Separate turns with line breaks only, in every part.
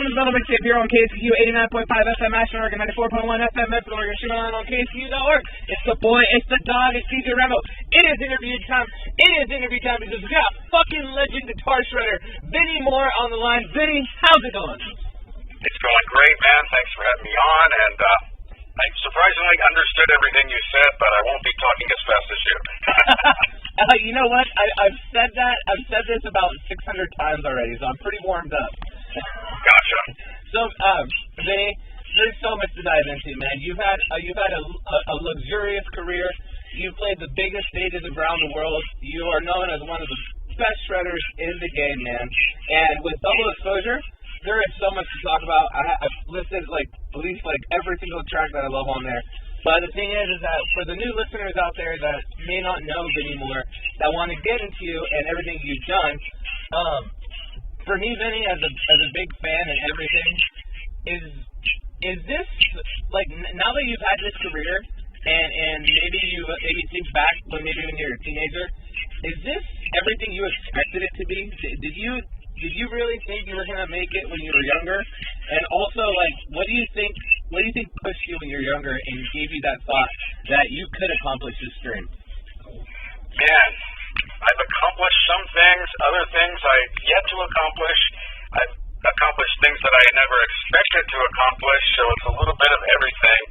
welcome to the Mixtape here on KSQ 89.5 FM Ashland, Oregon, 94.1 FM Medford, Oregon, streaming on kskqdjramo. It's the boy, it's the dog, it's DJ Ramo. It is interview time. It is interview time because we got fucking legend guitar shredder Vinnie Moore on the line. Vinnie, how's it going?
It's going great, man. Thanks for having me on, and I surprisingly understood everything you said, but I won't be talking as fast as you.
You know what? I've said that. I've said this about 600 times already, so I'm pretty warmed up.
Gotcha.
So, Vinnie, there's so much to dive into, man. You've had a luxurious career. You've played the biggest stages around the world. You are known as one of the best shredders in the game, man. And with double exposure, there is so much to talk about. I've listed at least every single track that I love on there. But the thing is that for the new listeners out there that may not know Vinnie Moore, that want to get into you and everything you've done, for me, Vinnie, as a big fan and everything, is this now that you've had this career and maybe think back when you were a teenager, is this everything you expected it to be? Did you really think you were gonna make it when you were younger? And also, what do you think pushed you when you were younger and gave you that thought that you could accomplish this dream?
Man, I've accomplished some things, other things I've yet to accomplish. I've accomplished things that I had never expected to accomplish, so it's a little bit of everything.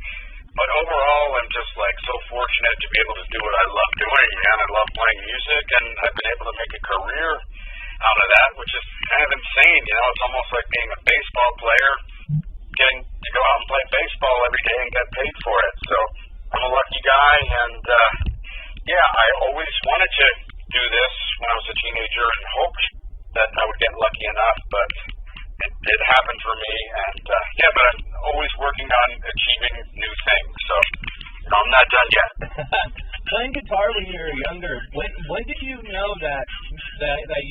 But overall, I'm just so fortunate to be able to do what I love doing, man. I love playing music, and I've been able to make a career out of that, which is kind of insane. It's almost like being a baseball player, getting to go out and play baseball every day and get paid for it. So I'm a lucky guy, and I always wanted to do this when I was a teenager and hoped that I would get lucky enough, but it did happen for me, and but I'm always working on achieving new things, so I'm not done yet.
Playing guitar when you were younger, when did you know that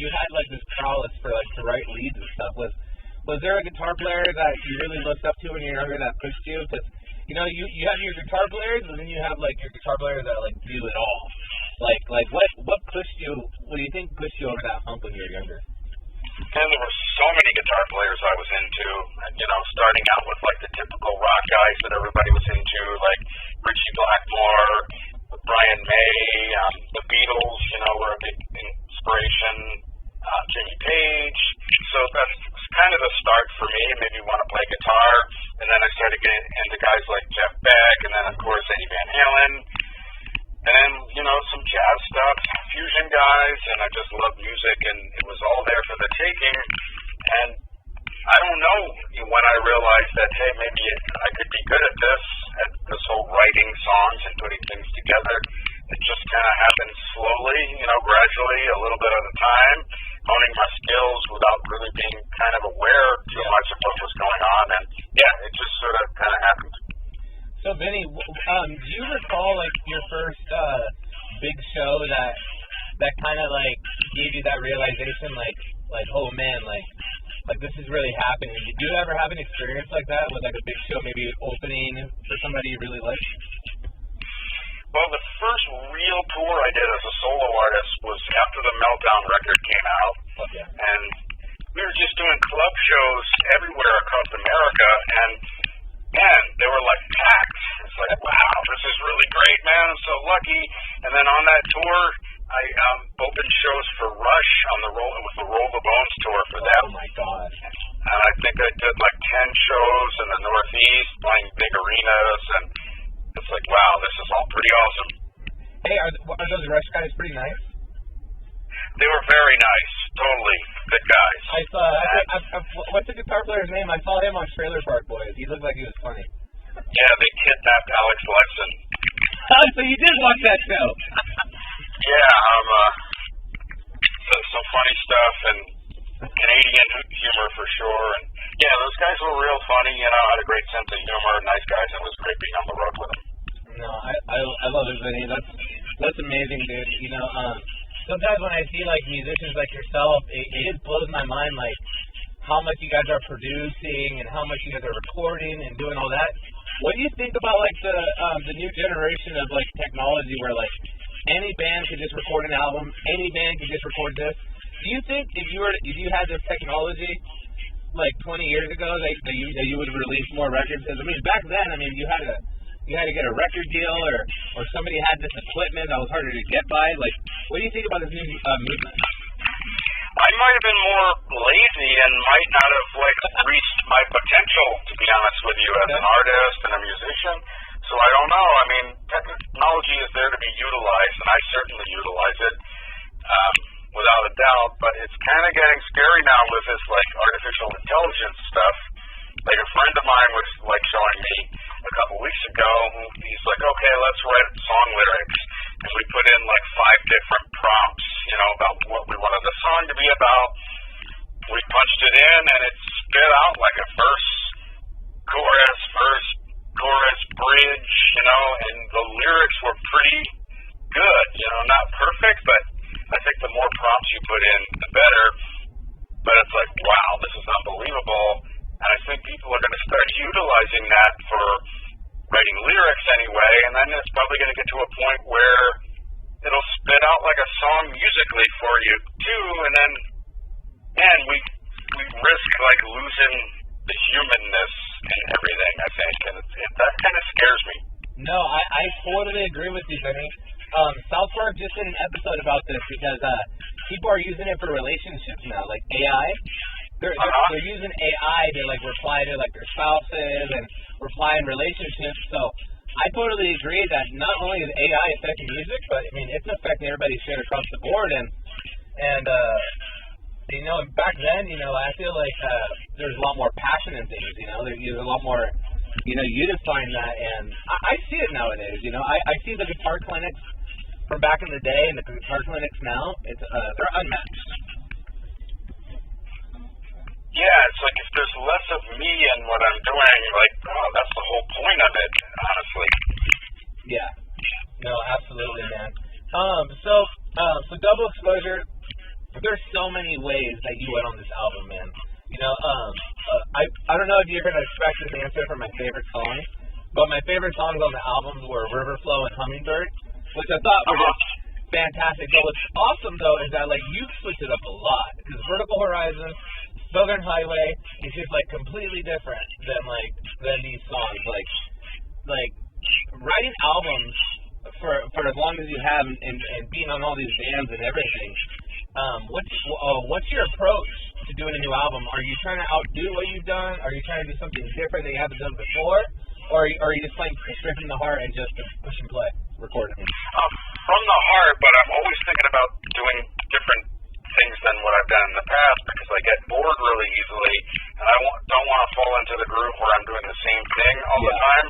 you had this prowess for to write leads and stuff? Was there a guitar player that you really looked up to when you were younger that pushed you? Because you have your guitar players, and then you have your guitar players that do it all. What pushed you? What do you think pushed you over that hump when you were younger?
And there were so many guitar players I was into, starting out with the typical rock guys that everybody was into, like Richie Blackmore, Brian May, the Beatles, were a big inspiration, Jimmy Page. So that's kind of the start for me. It made me want to play guitar, and then I started getting into guys like Jeff Beck, and then of course Eddie Van Halen, and then some jazz stuff, fusion guys, and I just love music, and it was all there for the taking. And I don't know when I realized that, hey, maybe I could be good at this whole writing songs and putting things together. It just kind of happened slowly, gradually, a little bit at a time, honing my skills without really being kind of aware too much of what was going on. And it just sort of kind of happened.
So, Vinnie, do you recall your first big show that kind of gave you that realization, oh man, this is really happening? Did you ever have an experience like that with a big show, maybe opening for somebody you really liked?
Well, the first real tour I did as a solo artist was after the Meltdown record came out, and we were just doing club shows everywhere across America, and man, they were packed. It's wow, this is really great, man. I'm so lucky. And then on that tour, I opened shows for Rush on the Roll the Bones tour for them.
Oh my God!
And I think I did 10 shows in the Northeast, playing big arenas, and it's wow, this is all pretty awesome.
Hey, are those Rush guys pretty nice?
They were very nice, totally good guys.
I saw. What's the guitar player's name? I saw him on Trailer Park Boys. He looked like he was funny.
Yeah, they kidnapped Alex Lifeson.
So you did watch that show?
Some funny stuff and Canadian humor for sure. And those guys were real funny. Had a great sense of humor, nice guys. It was great being on the road with them.
No, I love it, Vinnie. That's amazing, dude. Sometimes when I see musicians like yourself, it just blows my mind how much you guys are producing and how much you guys are recording and doing all that. What do you think about the new generation of technology where any band could just record an album, any band could just record this? Do you think if you had this technology, like 20 years ago that you would release more records? Because I mean, back then, I mean, you had to get a record deal, or somebody had this equipment that was harder to get by. Like, what do you think about this new movement?
I might have been more lazy and might not have reached my potential, to be honest with you, as an artist and a musician. So I don't know. I mean, technology is there to be utilized, and I certainly utilize it without a doubt. But it's kind of getting scary now with this artificial intelligence stuff. Like a friend of mine was showing me a couple weeks ago. He's like, okay, let's write song lyrics, and we put in 5 different prompts, about what we wanted the song to be about. We punched it in, and it spit out like a verse, chorus, bridge, and the lyrics were pretty good. Not perfect, but I think the more prompts you put in, the better. But it's like, wow, this is unbelievable. And I think people are going to start utilizing that for writing lyrics anyway, and then it's probably going to get to a point where it'll spit out like a song musically for you too, and then, man, we risk losing the humanness and everything, I think, and that kind of scares me.
No, I totally agree with you, Vinnie. South Park just did an episode about this because people are using it for relationships now, like AI. They're using AI to reply to their spouses and reply in relationships. So I totally agree that not only is AI affecting music, but I mean it's affecting everybody straight across the board. And back then, I feel like there's a lot more passion in things. There's a lot more, unifying that. And I see it nowadays. I see the guitar clinics from back in the day and the guitar clinics now. They're unmatched.
Yeah, it's like if there's less of me in what I'm doing, that's the whole point of it, honestly.
Yeah. No, absolutely, man. So Double Exposure, there's so many ways that you went on this album, man. I don't know if you're going to expect this answer for my favorite songs, but my favorite songs on the album were Riverflow and Hummingbird, which I thought were just fantastic. But what's awesome, though, is that, you switched it up a lot, because Vertical Horizon, Southern Highway is just completely different than these songs. Like writing albums for as long as you have and being on all these bands and everything. What's your approach to doing a new album? Are you trying to outdo what you've done? Are you trying to do something different that you haven't done before? Or are you just playing straight from the heart and just push and play, recording?
From the heart, but I'm always thinking about doing different things than what I've done in the past because I get bored really easily, and I don't want to fall into the groove where I'm doing the same thing all the time.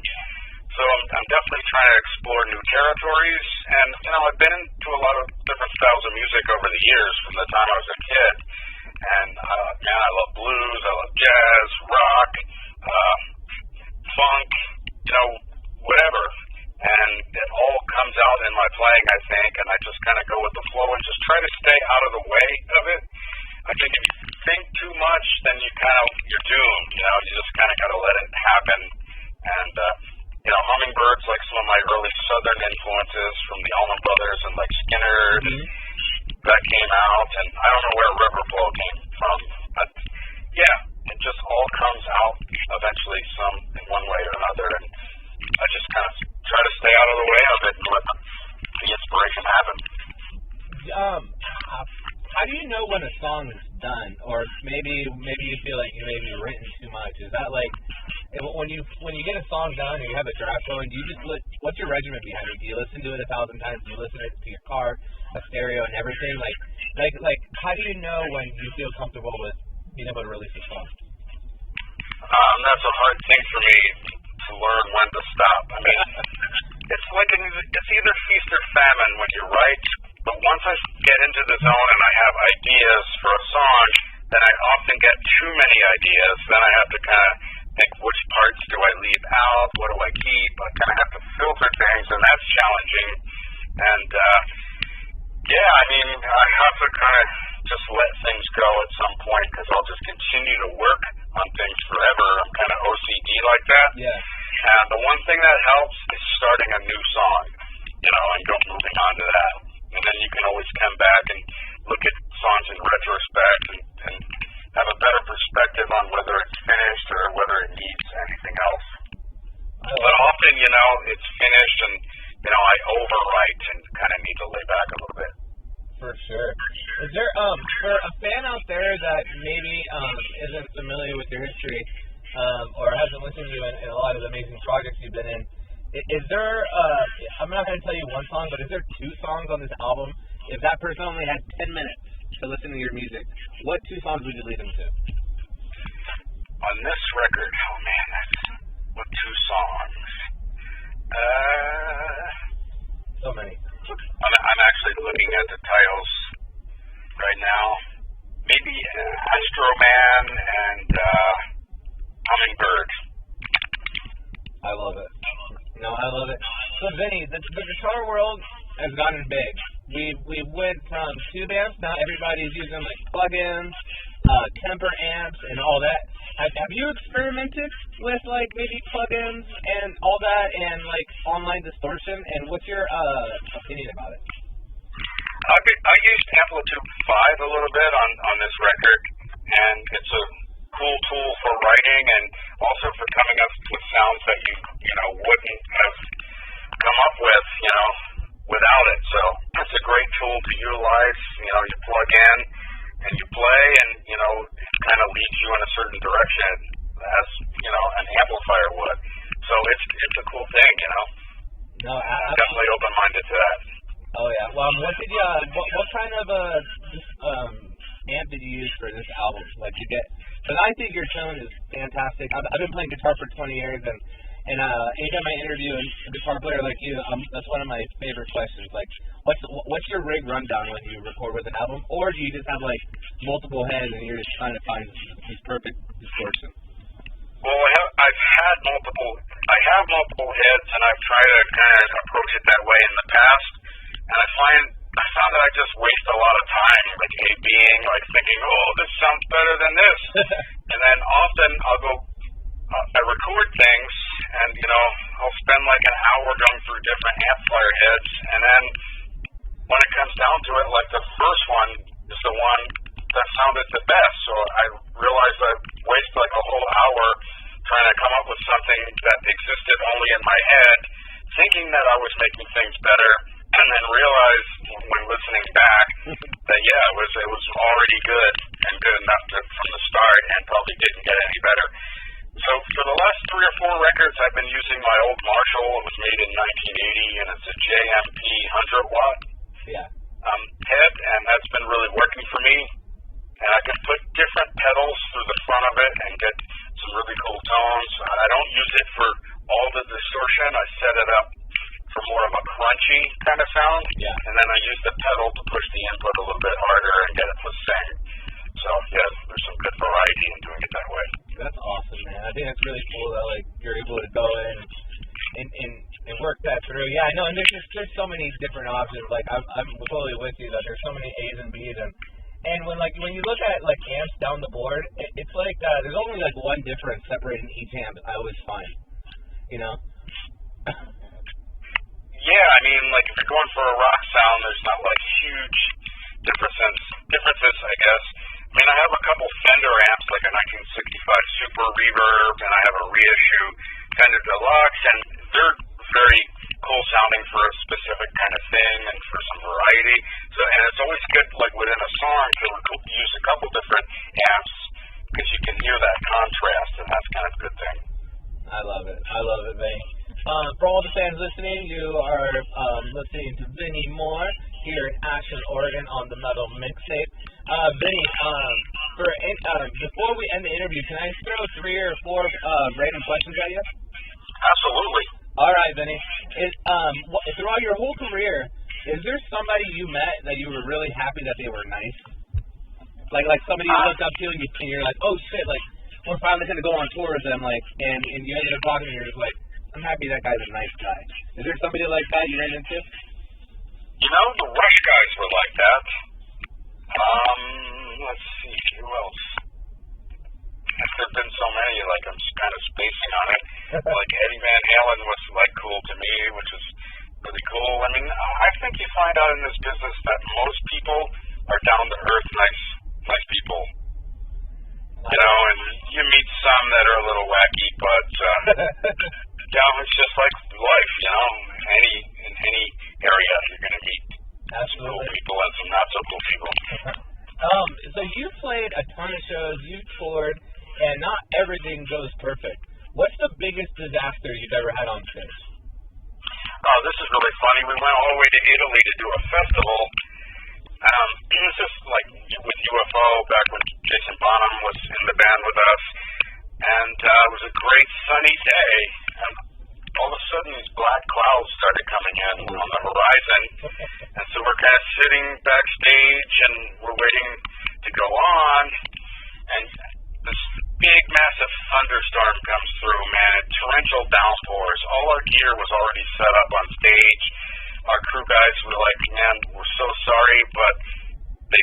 So I'm definitely trying to explore new territories, and I've been into a lot of different styles of music over the years from the time I was a kid. And man, I love blues, I love jazz, rock, funk, whatever. And it all comes out in my playing, I think, and I just kind of go with the flow and just try to stay out of the way of it. I think if you think too much, then you're doomed. You just kind of got to let it happen. And Hummingbirds, some of my early Southern influences from the Allman Brothers and Skinner, that came out, and I don't know where Riverflow came from, but yeah, it just all comes out eventually, some in one way or another, and I just kind of try to stay out of the way of it and let the inspiration happen.
How do you know when a song is done, or maybe you feel like you may be written too much? Is that when you get a song done or you have a draft going, do you just what's your regimen behind it? Do you listen to it 1,000 times? Do you listen to your car, a stereo, and everything? How do you know when you feel comfortable with being able to release a song?
That's a hard thing for me to learn when to stop. I mean, it's either feast or famine when you write, but once I get into the zone and I have ideas for a song, then I often get too many ideas. Then I have to kind of think, which parts do I leave out? What do I keep? I kind of have to filter things, and that's challenging. And I have to kind of just let things go at some point because I'll just continue to work on things forever. I'm kind of OCD like that.
Yeah.
And the one thing that helps is starting a new song, and moving on to that. And then you can always come back and look at songs in retrospect and have a better perspective on whether it's finished or whether it needs anything else. But often, it's finished and, I overwrite and kind of need to lay back a little bit.
For sure. Is there, for a fan out there that maybe isn't familiar with your history or hasn't listened to you in a lot of the amazing projects you've been in, is there, I'm not going to tell you one song, but is there 2 songs on this album? If that person only had 10 minutes to listen to your music, what 2 songs would you lead them to?
On this record, oh man, what 2 songs?
So many.
I'm actually looking at the titles right now. Maybe Astro Man and Hummingbird.
I love it. No, I love it. So, Vinnie, the guitar world has gotten big. We went from tube amps, now everybody's using like plugins, temper amps, and all that. Have you experimented with like maybe plugins and all that, and like online distortion? And what's your opinion about it?
I used Amplitude 5 a little bit on this record, and it's a cool tool for writing and also for coming up with sounds that you wouldn't have come up with, without it. So it's a great tool to utilize. You plug in and you play, and it kind of leads you in a certain direction as an amplifier would. So it's a cool thing.
No,
I'm definitely open-minded to that.
Oh yeah. Well, what kind of amp did you use for this album? Like to get, because I think your tone is fantastic. I've been playing guitar for 20 years, and anytime I interview a guitar player like you, that's one of my favorite questions. Like, what's your rig rundown when you record with an album, or do you just have like multiple heads and you're just trying to find this perfect distortion?
Well, I have multiple heads, and I've tried to kind of approach it that way in the past, and I found that I just waste a lot of time, like A-Bing, like thinking, oh, this sounds better than this, and then often I'll go, I record things, and I'll spend like an hour going through different amplifier heads, and then when it comes down to it, like the first one is the one that sounded the best. So I realized I wasted like a whole hour trying to come up with something that existed only in my head, thinking that I was making things better, and then realized when listening back that it was already good and good enough from the start, and probably didn't get any better. So for the last 3 or 4 records, I've been using my old Marshall. It was made in 1980, and it's a JMP 100-watt head, and that's been really working for me. And I can put different pedals through the front of it and get some really cool tones. I don't use it for all the distortion. I set it up for more of a crunchy kind of sound, and then I use the pedal to push the input a little bit harder and get it to sing. So there's some good variety in doing it that way.
That's awesome, man. I think that's really cool that like you're able to go in and work that through. Yeah, I know, and there's so many different options. Like I'm totally with you that there's so many A's and B's, and when you look at like amps down the board, it's like there's only like one difference separating each amp. I always find,
Yeah, I mean, like if you're going for a rock sound, there's not like huge differences, I guess. I mean, I have a couple Fender amps, like a 1965 Super Reverb, and I have a reissue Fender Deluxe, and they're very cool sounding for a specific kind of thing and for some variety. So, and it's always good, like within a song, to use a couple different amps because you can hear that contrast, and that's kind of a good thing.
I love it, Vinnie. For all the fans listening, you are listening to Vinnie Moore here in Ashland, Oregon on the Metal Mixtape. Vinnie, before we end the interview, can I throw 3 or 4 random questions at you?
Absolutely.
All right, Vinnie. Throughout your whole career, is there somebody you met that you were really happy that they were nice? Like somebody you looked up to and you're like, oh shit, like we're finally gonna go on tour with them, like, and you ended up talking to you're just like, I'm happy that guy's a nice guy. Is there somebody like that you ran into?
The Rush guys were like that. Let's see, who else? There's been so many, like I'm just kind of spacing on it. Like Eddie Van Halen was like cool to me, which is really cool. I mean, I think you find out in this business that most people are down to earth, nice people. You know, and you meet some that are a little wacky, but it's just like life, you know. In any area, you're going to meet some cool people and some not so cool people.
So you played a ton of shows, you toured, and not everything goes perfect. What's the biggest disaster you've ever had on stage?
Oh, this is really funny. We went all the way to Italy to do a festival. It was just like with UFO back when Jason Bonham was in the band with us. And it was a great sunny day. And all of a sudden, these black clouds started coming in on the horizon. And so we're kind of sitting backstage and we're waiting to go on. And this big, massive thunderstorm comes through, man. Torrential downpours. All our gear was already set up on stage. Our crew guys were like, man, we're so sorry, but the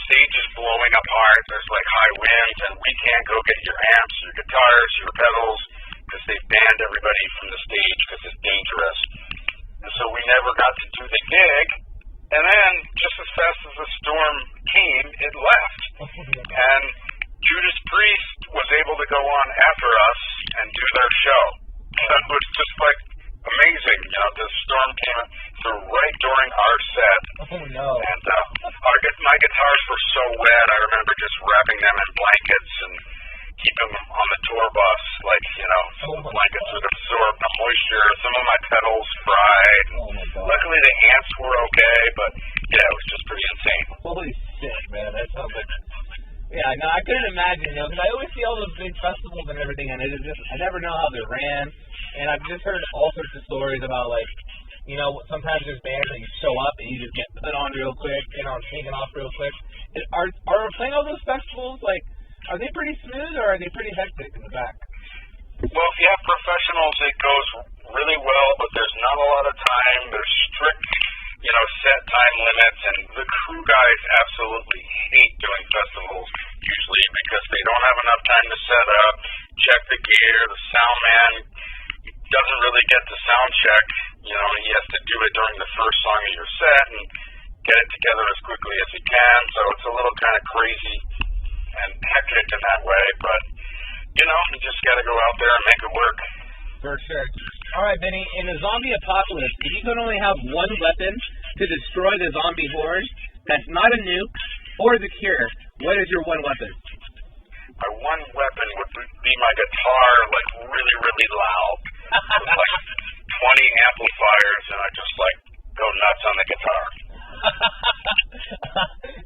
stage is blowing apart. There's like high winds, and we can't go get your amps, your guitars, your pedals, because they've banned everybody from the stage because it's dangerous. And so we never got to do the gig. And then, just as fast as the storm came, it left. And Judas Priest was able to go on after us and do their show. That was just like amazing. You know, the storm came through right during our set.
Oh, no.
And my guitars were so wet, I remember just wrapping them in blankets and keeping them on the tour bus, like, you know, so the blankets would absorb the moisture. Some of my pedals fried. Luckily, the amps were okay, but yeah, it was just pretty insane.
Holy shit, man. That sounds like... Yeah, no, I couldn't imagine, you know, because I always see all those big festivals and everything, and I never know how they ran. And I've just heard all sorts of stories about, like, you know, sometimes there's bands that you show up and you just get put on real quick, you know, taken off real quick. Are playing all those festivals, like, are they pretty smooth or are they pretty hectic in the back?
Well, if you have professionals, it goes really well, but there's not a lot of time. There's strict, you know, set time limits, and the crew guys absolutely hate doing festivals usually because they don't have enough time to set up, check the gear. The sound man doesn't really get the sound check. You know, he has to do it during the first song of your set and get it together as quickly as he can. So it's a little kind of crazy and hectic in that way, but you know, you just got to go out there and make it work.
For sure. All right, Vinnie, in a zombie apocalypse, if you could only have one weapon to destroy the zombie horde that's not a nuke or the cure, what is your one weapon?
My one weapon would be my guitar, like really, really loud, with like 20 amplifiers, and I just like go nuts on the guitar.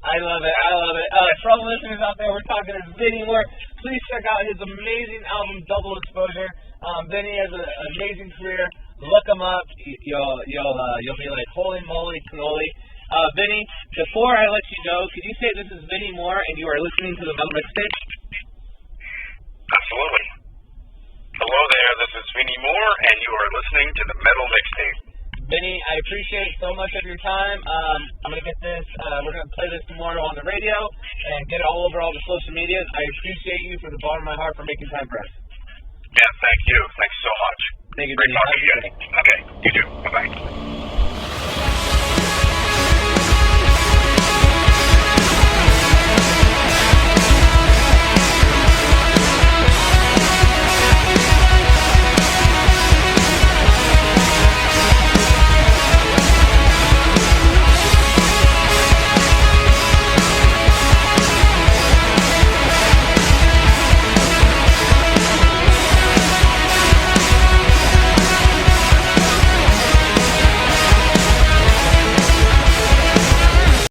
I love it. I love it. For all the listeners out there, we're talking to Vinnie Moore. Please check out his amazing album, Double Exposure. Vinnie has an amazing career. Look him up. You'll be like, holy moly cannoli. Vinnie, before I let you go, could you say this is Vinnie Moore and you are listening to the Metal Mixtape?
Absolutely. Hello there, this is Vinnie Moore, and you are listening to the Metal Mixtape.
Vinnie, I appreciate so much of your time. I'm going to get this, we're going to play this tomorrow on the radio and get it all over all the social medias. I appreciate you from the bottom of my heart for making time for us.
Yeah, thank you. Thanks so much.
Thank you,
Great
Vinnie.
talking to you. Okay, you too. Bye-bye.